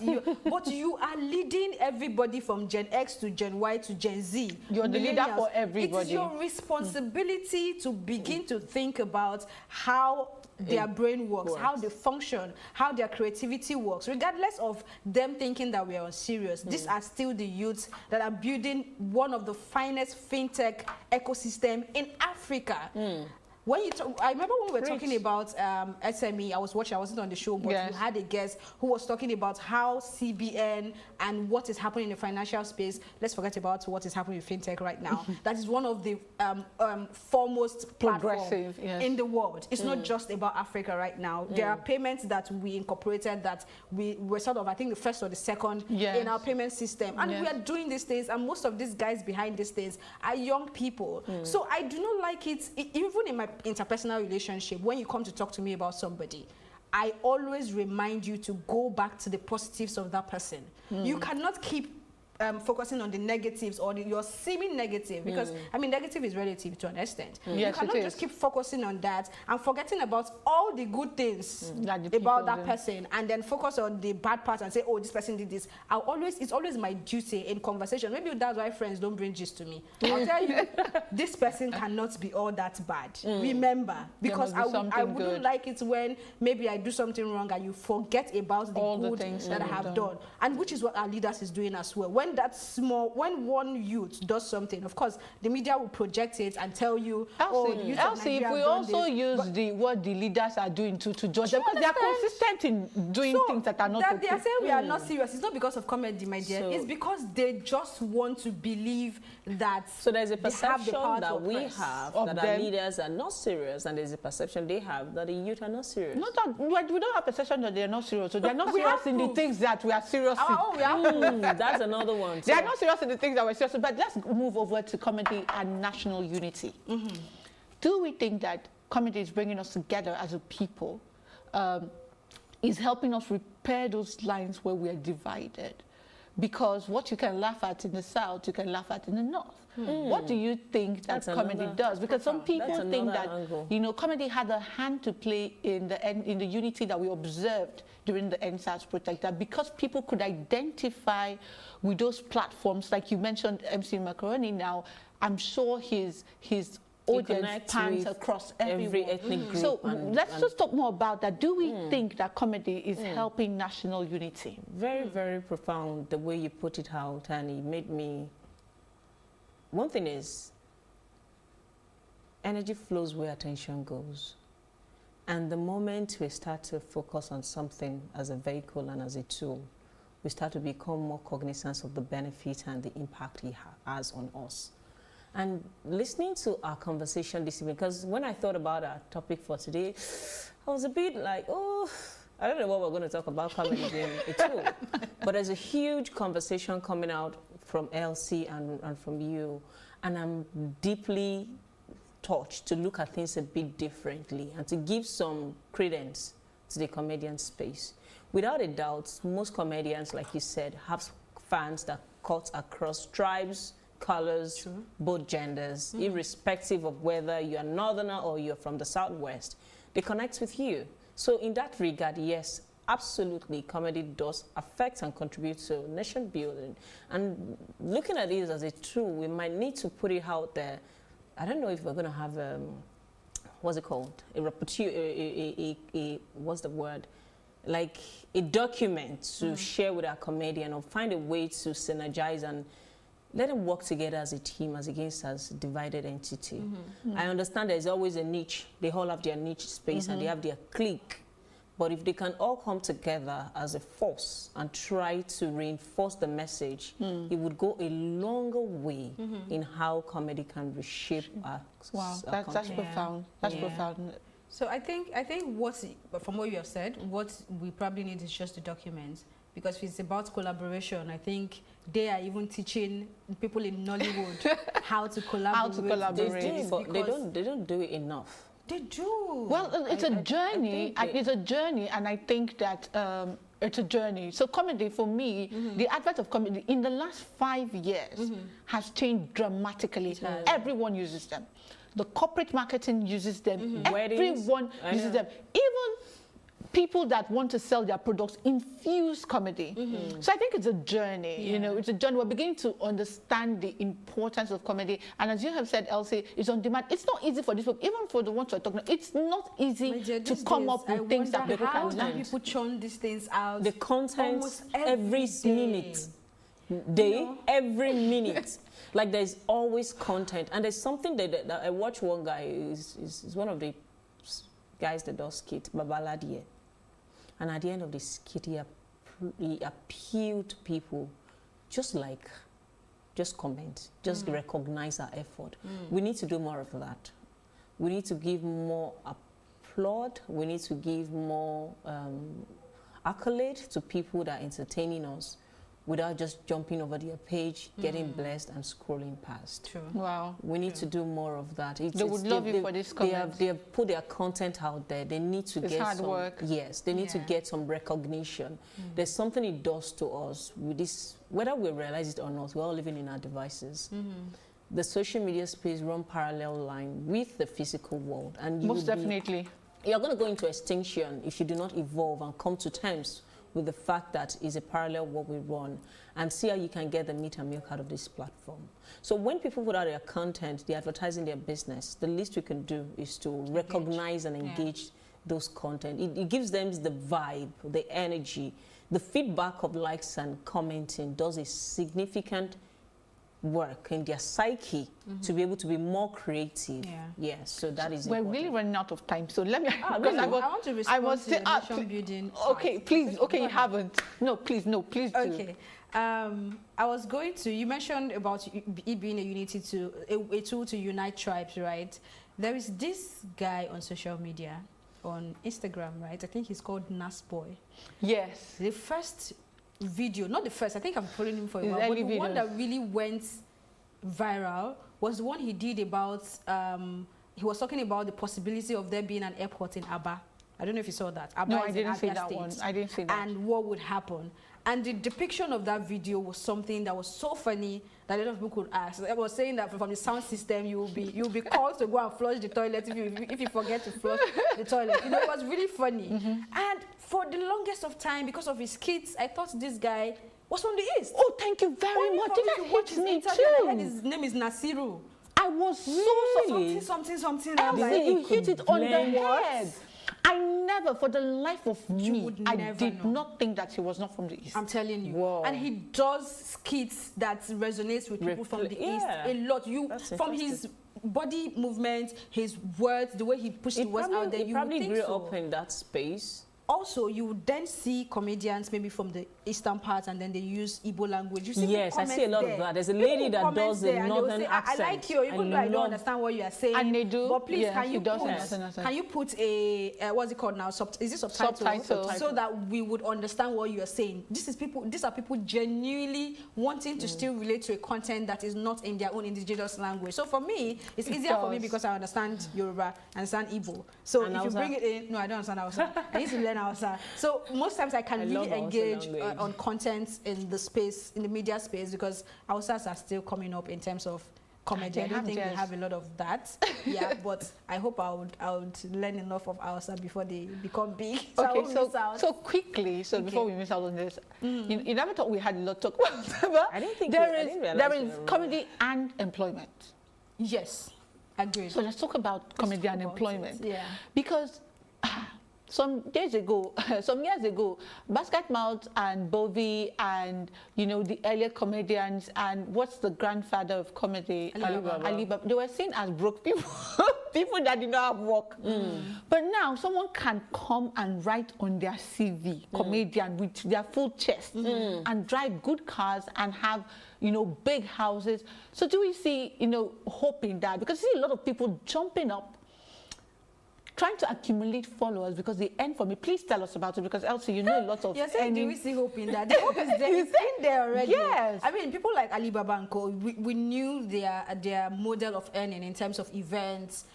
But you are leading everybody from Gen X to Gen Y to Gen Z. You're the leader for everybody. It is your responsibility to begin to think about how their brain works, how they function, how their creativity works, regardless of them thinking that we are unserious. These are still the youths that are building one of the finest fintech ecosystem in Africa. When you I remember when we were talking about SME, I wasn't on the show, but you had a guest who was talking about how CBN and what is happening in the financial space. Let's forget about what is happening with fintech right now. That is one of the foremost platforms in the world. It's not just about Africa right now. There are payments that we incorporated that we were sort of, I think, the first or the second in our payment system. And we are doing these things, and most of these guys behind these things are young people. So I do not like it, even in my interpersonal relationship, when you come to talk to me about somebody, I always remind you to go back to the positives of that person. You cannot keep focusing on the negatives or your seeming negative, because I mean negative is relative to an extent. Yes, you cannot just keep focusing on that and forgetting about all the good things about that person, and then focus on the bad part and say, oh, this person did this. It's always my duty in conversation. Maybe that's why friends don't bring gist to me. I'll tell you, this person cannot be all that bad. Remember, because I wouldn't like it when maybe I do something wrong and you forget about the good things that I have done. And which is what our leaders is doing as well. When one youth does something, of course, the media will project it and tell you, Elsie, if we also use what the leaders are doing to judge them, because they are consistent in doing things that are not okay. They are saying we are not serious. It's not because of comedy, my dear. It's because they just want to believe that. So there's a perception that we have that our leaders are not serious, and there's a perception they have that the youth are not serious. Not that we don't have perception that they are not serious. So they are not serious in the things that we are serious in. That's another one. They are not serious in the things that we're serious in. But let's move over to comedy and national unity. Do we think that comedy is bringing us together as a people, is helping us repair those lines where we are divided? Because what you can laugh at in the South, you can laugh at in the North. What do you think that comedy does? Because some people think that comedy had a hand to play in the unity that we observed during the NSAS protest. That because people could identify with those platforms, like you mentioned, MC Macaroni. Now, I'm sure his audience pans across every ethnic group. So let's just talk more about that. Do we think that comedy is helping national unity? Very, very profound the way you put it out, and it made me. One thing is, energy flows where attention goes. And the moment we start to focus on something as a vehicle and as a tool, we start to become more cognizant of the benefit and the impact it has on us. And listening to our conversation this evening, because when I thought about our topic for today, I was a bit like, oh, I don't know what we're going to talk about comedy being a tool. But there's a huge conversation coming out from Elsie and from you. And I'm deeply touched to look at things a bit differently and to give some credence to the comedian space. Without a doubt, most comedians, like you said, have fans that cut across tribes, colors, both genders, irrespective of whether you're a northerner or you're from the Southwest. They connect with you. So in that regard, yes, absolutely, comedy does affect and contribute to nation building. And looking at it as a tool, we might need to put it out there. I don't know if we're going to have, what's it called? What's the word? Like a document to share with our comedian, or find a way to synergize and let them work together as a team, as against as a divided entity. I understand there's always a niche. They all have their niche space and they have their clique. But if they can all come together as a force and try to reinforce the message, it would go a longer way in how comedy can reshape our that's profound. That's profound. So I think from what you have said, what we probably need is just a document. Because if it's about collaboration, I think they are even teaching people in Nollywood how to collaborate. How to collaborate. They don't do it enough. They do. Well, it's a journey. It's a journey, and I think that it's a journey. So comedy, for me, the advent of comedy in the last 5 years has changed dramatically. Everyone uses them. The corporate marketing uses them. Everyone uses them. Even people that want to sell their products infuse comedy. So I think it's a journey, you know, it's a journey. We're beginning to understand the importance of comedy. And as you have said, Elsie, it's on demand. It's not easy for this book, even for the ones who are talking, it's not easy to come up with things that people can learn. How do people churn these things out? The content every minute. Every minute. Like there's always content. And there's something that I watch one guy, is one of the guys that does skit, Babaladie. And at the end of the skit, he appealed to people, just comment, just recognize our effort. We need to do more of that. We need to give more applaud. We need to give more accolade to people that are entertaining us. without just jumping over their page, getting blessed and scrolling past. True. Wow. We need to do more of that. They would love you for this comment. They have put their content out there. They need to get hard some work. Yes, they need to get some recognition. There's something it does to us with this, whether we realize it or not. We're all living in our devices. The social media space run parallel line with the physical world, and most definitely, you're going to go into extinction if you do not evolve and come to terms with the fact that it's a parallel world we run, and see how you can get the meat and milk out of this platform. So when people put out their content, they're advertising their business, the least we can do is to recognize and engage those content. It gives them the vibe, the energy. The feedback of likes and commenting does a significant work in their psyche to be able to be more creative. Yes, so that is we're important. really running out of time, so let me Really? I want to respond to the nation building. Okay, please. Okay, you haven't. No, please do. Okay. I was going to, you mentioned about it being a unity to a tool to unite tribes, right? There is this guy on social media, on Instagram, right? I think he's called Nasboy. Yes. The first video, not the first, I think I've followed him for a while, but the one that really went viral was the one he did about, he was talking about the possibility of there being an airport in Aba. I don't know if you saw that. Aba no, is I didn't see Abia that State. one. I didn't see that. And what would happen. And the depiction of that video was something that was so funny that a lot of people could ask. I was saying that from the sound system, you'll be called to go and flush the toilet if you forget to flush the toilet. You know, it was really funny. And for the longest of time, because of his kids, I thought this guy was from the East. Oh, thank you very much. Did that hit me too? I heard his name is Nasiru. I was something. You hit it on the head. I never, for the life of me, I did not think that he was not from the East. I'm telling you. Whoa. And he does skits that resonates with people from the East a lot. From his body movement, his words, the way he pushed the words out there, you probably grew up in that space. Also, you would then see comedians maybe from the eastern part, and then they use Igbo language. You see yes, I see a lot of that. There's a lady that does a northern accent. I like you, even though I don't understand what you are saying. And they do. But please, yes, can you put a what's it called now? Is it subtitle? So that we would understand what you are saying. These are people genuinely wanting to still relate to a content that is not in their own indigenous language. So for me, it's easier for me because I understand Yoruba, I understand Igbo. So if you bring it in, no, I don't understand Hausa. I need to learn Hausa. So most times I can really engage on content in the space, in the media space, because Hausas are still coming up in terms of comedy. I don't think they have a lot of that. Yeah, but I hope I would learn enough of Hausa before they become big. So quickly, before we miss out on this, you never thought we had a lot to talk about. I didn't think there is comedy and employment. Yes, agreed. So let's talk about comedy and employment. Yeah, because some years ago, Basket Mouth and Bovi and, the earlier comedians and what's the grandfather of comedy? Alibaba. They were seen as broke people, people that did not have work. But now someone can come and write on their CV, comedian, with their full chest and drive good cars and have, big houses. So do we see, hope in that? Because you see a lot of people jumping up, trying to accumulate followers because they earn from it. Please tell us about it, because Elsie, a lot of You're saying, do we see hope in that? The hope is there. It's in there already. Yes. I mean, people like Alibaba and Co, we knew their model of earning in terms of events,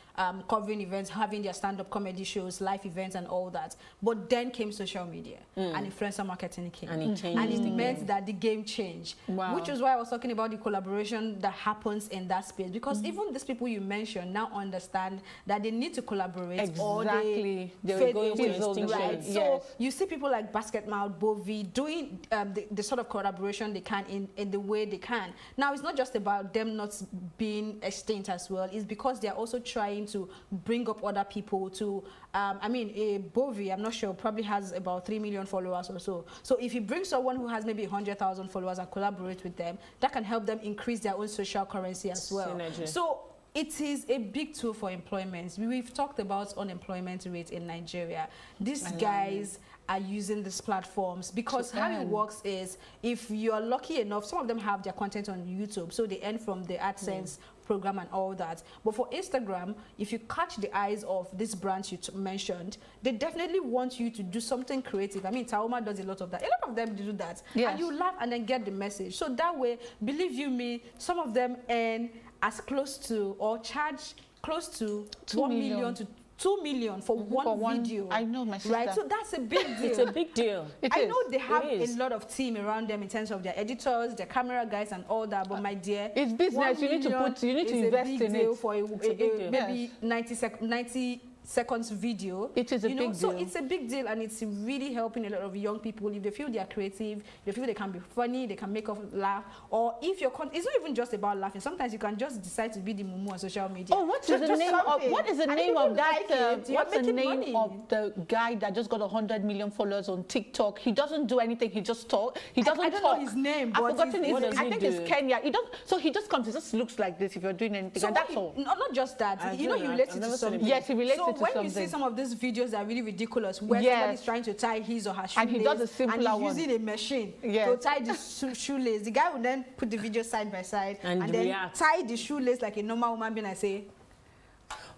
covering events, having their stand-up comedy shows, live events and all that. But then came social media and influencer marketing came. And it changed. And it meant that the game changed. Wow. Which is why I was talking about the collaboration that happens in that space. Because even these people you mentioned now understand that they need to collaborate. Exactly. Or they were going to extinction. Right? Yes. So you see people like Basket Mouth, Bovi doing the sort of collaboration they can in the way they can. Now, it's not just about them not being extinct as well. It's because they're also trying to bring up other people to, Bovi, I'm not sure, probably has about 3 million followers or so. So if you bring someone who has maybe 100,000 followers and collaborate with them, that can help them increase their own social currency as well. Synergy. So it is a big tool for employment. We've talked about unemployment rate in Nigeria. These guys are using these platforms because how it works is, if you're lucky enough, some of them have their content on YouTube, so they earn from the AdSense program and all that. But for Instagram, if you catch the eyes of these brands you mentioned, they definitely want you to do something creative. I mean, Taoma does a lot of that. A lot of them do that. Yes. And you laugh and then get the message. So that way, believe you me, some of them earn as close to, or charge close to 1 million to 2 million for one video. I know, my sister. Right? So that's a big deal. It's a big deal. I know they have a lot of team around them in terms of their editors, their camera guys and all that, but my dear, it's business. You need to invest in it. For maybe 90 seconds video. It is a big deal. So it's a big deal, and it's really helping a lot of young people. If they feel they are creative, they feel they can be funny, they can make us laugh, or if you're it's not even just about laughing. Sometimes you can just decide to be the mumu on social media. Oh, what is the name of that? What's the name of the guy that just got 100 million followers on TikTok? He doesn't do anything. He just talk. He doesn't I don't know his name, but I've forgotten his name. I think do? it's Kenya. So he just comes. He just looks like this if you're doing anything, and that's all. Not just that. He relates it to something. Yes, he relates it to something. So when you see some of these videos that are really ridiculous, where somebody's trying to tie his or her shoelace, and he does a simpler one, and he's using a machine to tie the shoelace, the guy will then put the video side by side and then tie the shoelace like a normal woman being and say,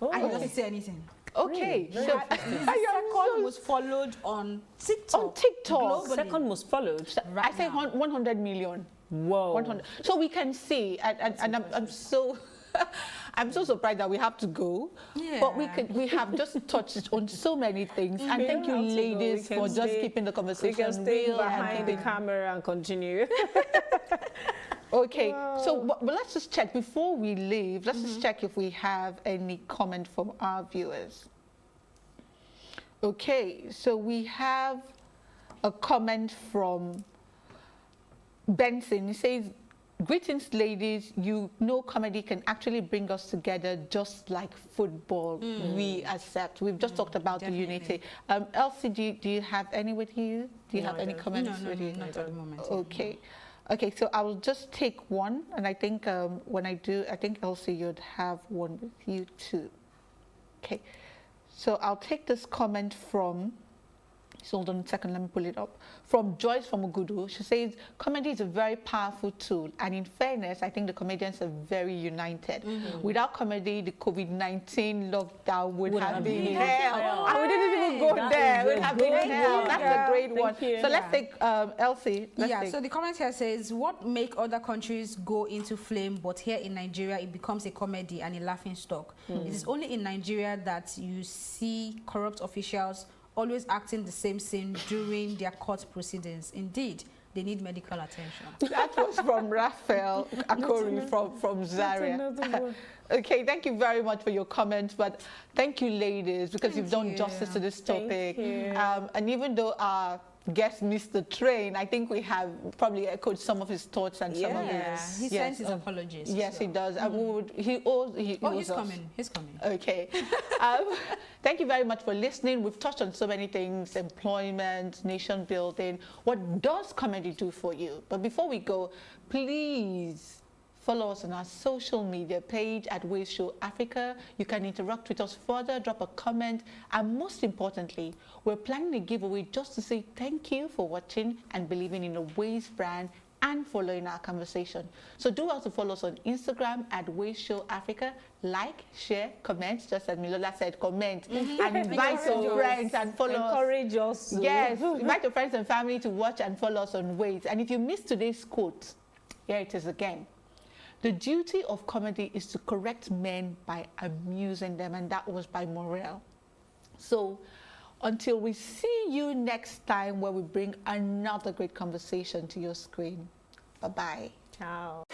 and he doesn't say anything. Okay. So his second was followed on TikTok. On TikTok. Globally. Second most followed. I say 100 million. Whoa. 100. So we can see, and I'm so I'm so surprised that we have to go, but we have just touched on so many things. And thank you, ladies, for just keeping the conversation real. We can stay behind the and camera and continue. Okay, so but let's just check before we leave. Let's just check if we have any comment from our viewers. Okay, so we have a comment from Benson. He says, "Greetings, ladies. You know comedy can actually bring us together just like football. We accept." We've just talked about the unity. Elsie, do you have any with you? Do you have any comments with you? Not at the moment. Okay. Okay, so I will just take one, and I think when I do, I think Elsie, you'd have one with you too. Okay, so I'll take this comment from, so hold on a second, let me pull it up. From Joyce from Ugudu. She says, comedy is a very powerful tool, and in fairness, I think the comedians are very united. Without comedy, the COVID-19 lockdown would have been hell. And we didn't even go there. It would have been hell. That's a great one. So let's take Elsie. So the comment here says, what make other countries go into flame, but here in Nigeria, it becomes a comedy and a laughing stock. It is only in Nigeria that you see corrupt officials always acting the same scene during their court proceedings. Indeed, they need medical attention. That was from Raphael Akori from Zaria. Okay, thank you very much for your comments, but thank you, ladies, because you've done justice to this topic. And even though our guest missed the train, I think we have probably echoed some of his thoughts and some of his... He sends his apologies. Yes, he does. He's coming. He's coming. Okay. Thank you very much for listening. We've touched on so many things: employment, nation building. What does comedy do for you? But before we go, please follow us on our social media page at Ways Show Africa. You can interact with us further, drop a comment, and most importantly, we're planning a giveaway just to say thank you for watching and believing in the Ways brand and following our conversation. So do also follow us on Instagram at Ways Show Africa. Like, share, comment, just as Milola said, comment, and invite your friends and follow us. Encourage us. Yes, invite your friends and family to watch and follow us on Ways. And if you missed today's quote, here it is again. The duty of comedy is to correct men by amusing them, and that was by Morel. So until we see you next time where we bring another great conversation to your screen. Bye-bye. Ciao.